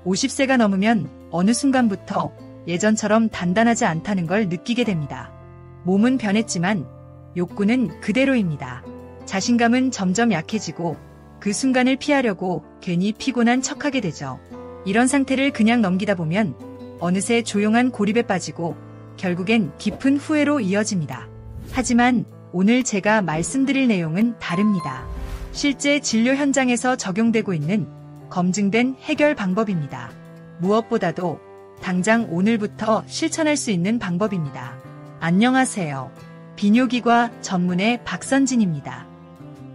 50세가 넘으면 어느 순간부터 예전처럼 단단하지 않다는 걸 느끼게 됩니다. 몸은 변했지만 욕구는 그대로입니다. 자신감은 점점 약해지고 그 순간을 피하려고 괜히 피곤한 척하게 되죠. 이런 상태를 그냥 넘기다 보면 어느새 조용한 고립에 빠지고 결국엔 깊은 후회로 이어집니다. 하지만 오늘 제가 말씀드릴 내용은 다릅니다. 실제 진료 현장에서 적용되고 있는 검증된 해결 방법입니다. 무엇보다도 당장 오늘부터 실천할 수 있는 방법입니다. 안녕하세요. 비뇨기과 전문의 박선진입니다.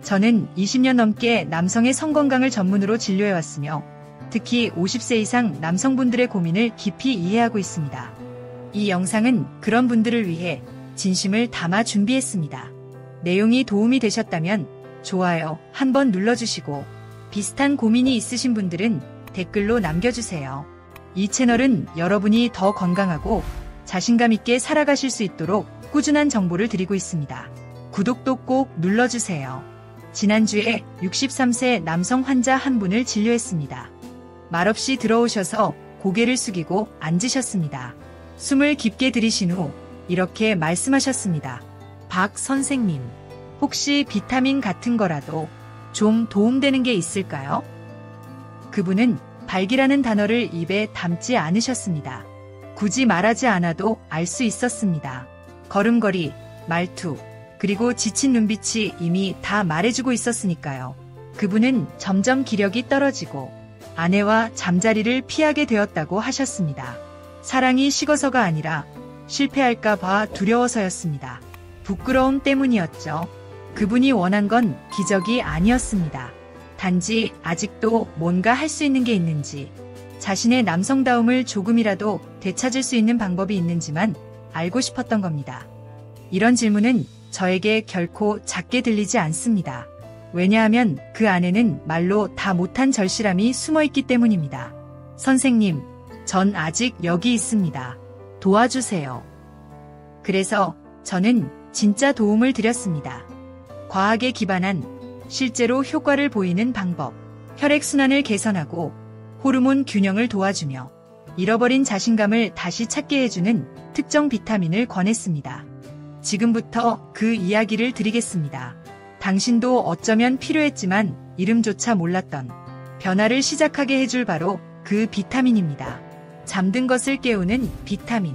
저는 20년 넘게 남성의 성건강을 전문으로 진료해왔으며 특히 50세 이상 남성분들의 고민을 깊이 이해하고 있습니다. 이 영상은 그런 분들을 위해 진심을 담아 준비했습니다. 내용이 도움이 되셨다면 좋아요 한번 눌러주시고 비슷한 고민이 있으신 분들은 댓글로 남겨주세요. 이 채널은 여러분이 더 건강하고 자신감 있게 살아가실 수 있도록 꾸준한 정보를 드리고 있습니다. 구독도 꼭 눌러주세요. 지난주에 63세 남성 환자 한 분을 진료했습니다. 말없이 들어오셔서 고개를 숙이고 앉으셨습니다. 숨을 깊게 들이신 후 이렇게 말씀하셨습니다. 박 선생님, 혹시 비타민 같은 거라도 좀 도움되는 게 있을까요? 그분은 발기라는 단어를 입에 담지 않으셨습니다. 굳이 말하지 않아도 알 수 있었습니다. 걸음걸이, 말투, 그리고 지친 눈빛이 이미 다 말해주고 있었으니까요. 그분은 점점 기력이 떨어지고 아내와 잠자리를 피하게 되었다고 하셨습니다. 사랑이 식어서가 아니라 실패할까봐 두려워서였습니다. 부끄러움 때문이었죠. 그분이 원한 건 기적이 아니었습니다. 단지 아직도 뭔가 할 수 있는 게 있는지, 자신의 남성다움을 조금이라도 되찾을 수 있는 방법이 있는지만 알고 싶었던 겁니다. 이런 질문은 저에게 결코 작게 들리지 않습니다. 왜냐하면 그 안에는 말로 다 못한 절실함이 숨어있기 때문입니다. 선생님, 전 아직 여기 있습니다. 도와주세요. 그래서 저는 진짜 도움을 드렸습니다. 과학에 기반한 실제로 효과를 보이는 방법, 혈액순환을 개선하고 호르몬 균형을 도와주며 잃어버린 자신감을 다시 찾게 해주는 특정 비타민을 권했습니다. 지금부터 그 이야기를 드리겠습니다. 당신도 어쩌면 필요했지만 이름조차 몰랐던 변화를 시작하게 해줄 바로 그 비타민입니다. 잠든 것을 깨우는 비타민.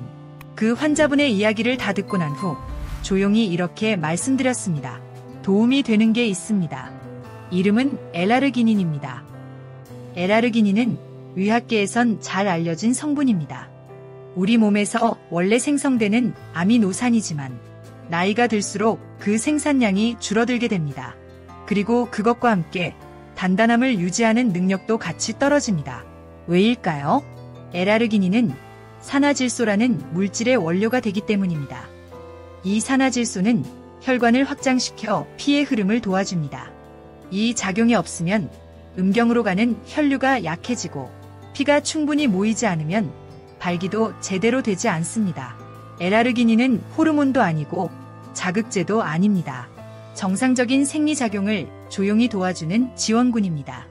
그 환자분의 이야기를 다 듣고 난 후 조용히 이렇게 말씀드렸습니다. 도움이 되는 게 있습니다. 이름은 L-아르기닌입니다. L-아르기닌은 의학계에선 잘 알려진 성분입니다. 우리 몸에서 원래 생성되는 아미노산이지만 나이가 들수록 그 생산량이 줄어들게 됩니다. 그리고 그것과 함께 단단함을 유지하는 능력도 같이 떨어집니다. 왜일까요? L-아르기닌은 산화질소라는 물질의 원료가 되기 때문입니다. 이 산화질소는 혈관을 확장시켜 피의 흐름을 도와줍니다. 이 작용이 없으면 음경으로 가는 혈류가 약해지고 피가 충분히 모이지 않으면 발기도 제대로 되지 않습니다. L-아르기닌은 호르몬도 아니고 자극제도 아닙니다. 정상적인 생리작용을 조용히 도와주는 지원군입니다.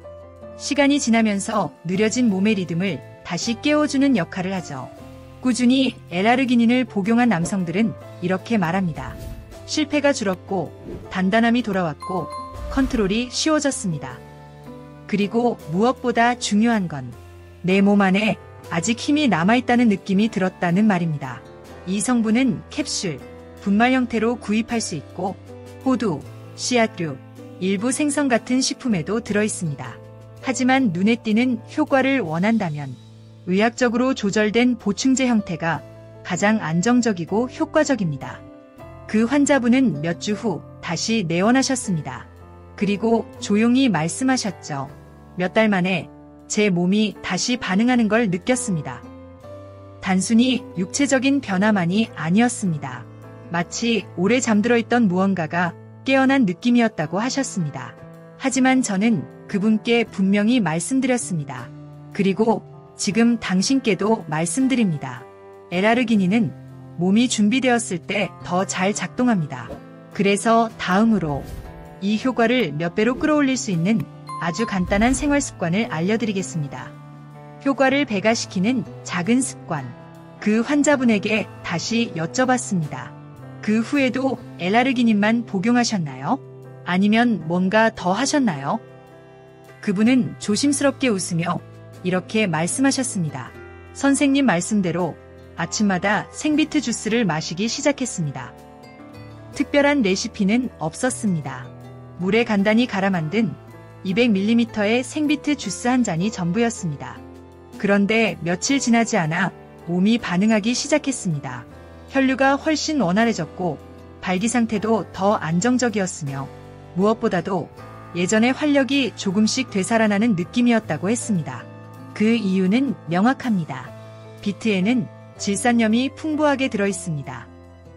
시간이 지나면서 느려진 몸의 리듬을 다시 깨워주는 역할을 하죠. 꾸준히 L-아르기닌을 복용한 남성들은 이렇게 말합니다. 실패가 줄었고 단단함이 돌아왔고 컨트롤이 쉬워졌습니다. 그리고 무엇보다 중요한 건 내 몸 안에 아직 힘이 남아있다는 느낌이 들었다는 말입니다. 이 성분은 캡슐, 분말 형태로 구입할 수 있고 호두, 씨앗류, 일부 생선 같은 식품에도 들어있습니다. 하지만 눈에 띄는 효과를 원한다면 의학적으로 조절된 보충제 형태가 가장 안정적이고 효과적입니다. 그 환자분은 몇 주 후 다시 내원하셨습니다. 그리고 조용히 말씀하셨죠. 몇 달 만에 제 몸이 다시 반응하는 걸 느꼈습니다. 단순히 육체적인 변화만이 아니었습니다. 마치 오래 잠들어 있던 무언가가 깨어난 느낌이었다고 하셨습니다. 하지만 저는 그분께 분명히 말씀드렸습니다. 그리고 지금 당신께도 말씀드립니다. L-아르기닌은 몸이 준비되었을 때 더 잘 작동합니다. 그래서 다음으로 이 효과를 몇 배로 끌어올릴 수 있는 아주 간단한 생활 습관을 알려드리겠습니다. 효과를 배가시키는 작은 습관. 그 환자분에게 다시 여쭤봤습니다. 그 후에도 L아르기닌만 복용하셨나요? 아니면 뭔가 더 하셨나요? 그분은 조심스럽게 웃으며 이렇게 말씀하셨습니다. 선생님 말씀대로 아침마다 생비트 주스를 마시기 시작했습니다. 특별한 레시피는 없었습니다. 물에 간단히 갈아 만든 200ml의 생비트 주스 한 잔이 전부였습니다. 그런데 며칠 지나지 않아 몸이 반응하기 시작했습니다. 혈류가 훨씬 원활해졌고 발기 상태도 더 안정적이었으며 무엇보다도 예전의 활력이 조금씩 되살아나는 느낌이었다고 했습니다. 그 이유는 명확합니다. 비트에는 질산염이 풍부하게 들어있습니다.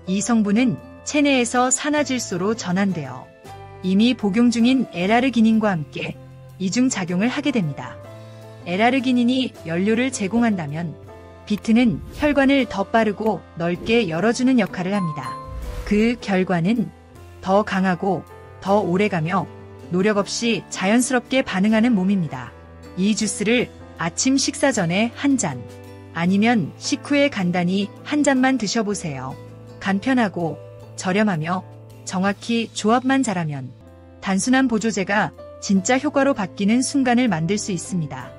이 성분은 체내에서 산화질소로 전환되어 이미 복용 중인 L아르기닌과 함께 이중작용을 하게 됩니다. L아르기닌이 연료를 제공한다면 비트는 혈관을 더 빠르고 넓게 열어주는 역할을 합니다. 그 결과는 더 강하고 더 오래가며 노력 없이 자연스럽게 반응하는 몸입니다. 이 주스를 아침 식사 전에 한 잔, 아니면 식후에 간단히 한 잔만 드셔보세요. 간편하고 저렴하며 정확히 조합만 잘하면 단순한 보조제가 진짜 효과로 바뀌는 순간을 만들 수 있습니다.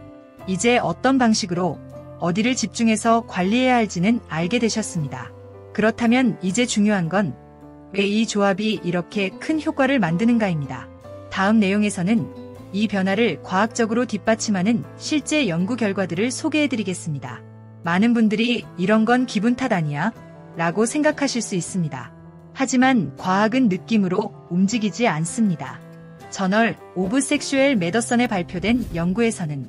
이제 어떤 방식으로 어디를 집중해서 관리해야 할지는 알게 되셨습니다. 그렇다면 이제 중요한 건 왜 이 조합이 이렇게 큰 효과를 만드는가입니다. 다음 내용에서는 이 변화를 과학적으로 뒷받침하는 실제 연구 결과들을 소개해드리겠습니다. 많은 분들이 이런 건 기분 탓 아니야? 라고 생각하실 수 있습니다. 하지만 과학은 느낌으로 움직이지 않습니다. 저널 오브 섹슈얼 메더선에 발표된 연구에서는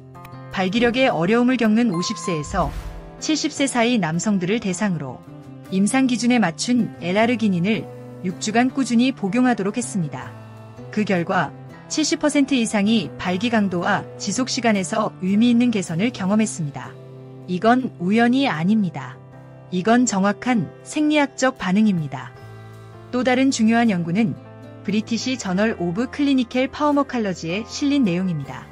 발기력에 어려움을 겪는 50세에서 70세 사이 남성들을 대상으로 임상 기준에 맞춘 L아르기닌을 6주간 꾸준히 복용하도록 했습니다. 그 결과 70% 이상이 발기 강도와 지속 시간에서 의미 있는 개선을 경험했습니다. 이건 우연이 아닙니다. 이건 정확한 생리학적 반응입니다. 또 다른 중요한 연구는 브리티시 저널 오브 클리니컬 파우머칼러지에 실린 내용입니다.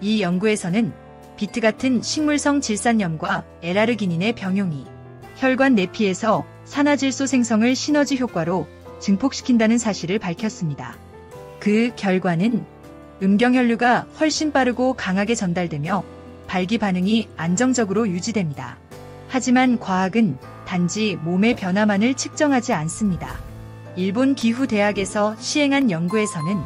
이 연구에서는 비트 같은 식물성 질산염과 L아르기닌의 병용이 혈관 내피에서 산화질소 생성을 시너지 효과로 증폭시킨다는 사실을 밝혔습니다. 그 결과는 음경혈류가 훨씬 빠르고 강하게 전달되며 발기 반응이 안정적으로 유지됩니다. 하지만 과학은 단지 몸의 변화만을 측정하지 않습니다. 일본 기후대학에서 시행한 연구에서는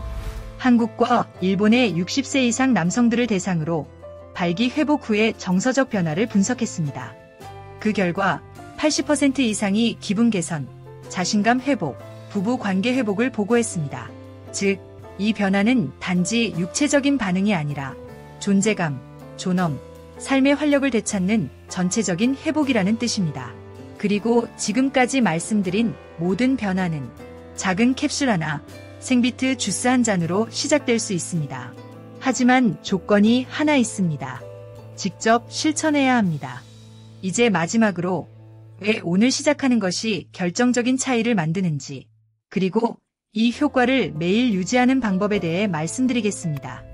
한국과 일본의 60세 이상 남성들을 대상으로 발기 회복 후의 정서적 변화를 분석했습니다. 그 결과 80% 이상이 기분 개선, 자신감 회복, 부부 관계 회복을 보고했습니다. 즉, 이 변화는 단지 육체적인 반응이 아니라 존재감, 존엄, 삶의 활력을 되찾는 전체적인 회복이라는 뜻입니다. 그리고 지금까지 말씀드린 모든 변화는 작은 캡슐 하나, 생비트 주스 한 잔으로 시작될 수 있습니다. 하지만 조건이 하나 있습니다. 직접 실천해야 합니다. 이제 마지막으로 왜 오늘 시작하는 것이 결정적인 차이를 만드는지, 그리고 이 효과를 매일 유지하는 방법에 대해 말씀드리겠습니다.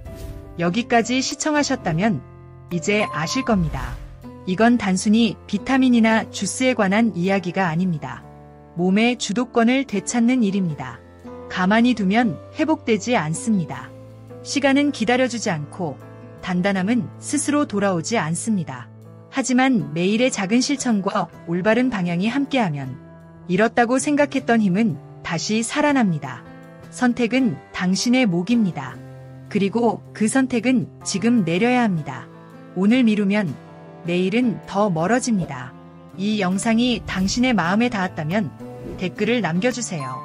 여기까지 시청하셨다면 이제 아실 겁니다. 이건 단순히 비타민이나 주스에 관한 이야기가 아닙니다. 몸의 주도권을 되찾는 일입니다. 가만히 두면 회복되지 않습니다. 시간은 기다려주지 않고 단단함은 스스로 돌아오지 않습니다. 하지만 매일의 작은 실천과 올바른 방향이 함께하면 잃었다고 생각했던 힘은 다시 살아납니다. 선택은 당신의 몫입니다. 그리고 그 선택은 지금 내려야 합니다. 오늘 미루면 내일은 더 멀어집니다. 이 영상이 당신의 마음에 닿았다면 댓글을 남겨주세요.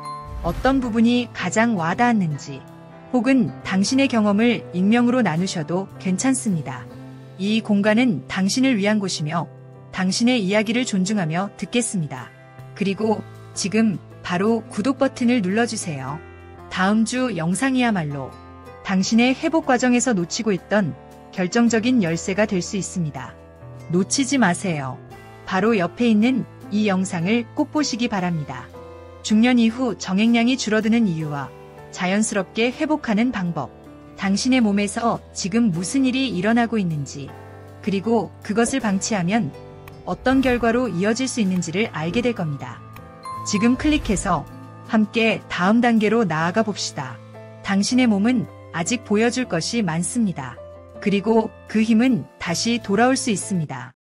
어떤 부분이 가장 와닿았는지, 혹은 당신의 경험을 익명으로 나누셔도 괜찮습니다. 이 공간은 당신을 위한 곳이며 당신의 이야기를 존중하며 듣겠습니다. 그리고 지금 바로 구독 버튼을 눌러주세요. 다음 주 영상이야말로 당신의 회복 과정에서 놓치고 있던 결정적인 열쇠가 될 수 있습니다. 놓치지 마세요. 바로 옆에 있는 이 영상을 꼭 보시기 바랍니다. 중년 이후 정액량이 줄어드는 이유와 자연스럽게 회복하는 방법, 당신의 몸에서 지금 무슨 일이 일어나고 있는지, 그리고 그것을 방치하면 어떤 결과로 이어질 수 있는지를 알게 될 겁니다. 지금 클릭해서 함께 다음 단계로 나아가 봅시다. 당신의 몸은 아직 보여줄 것이 많습니다. 그리고 그 힘은 다시 돌아올 수 있습니다.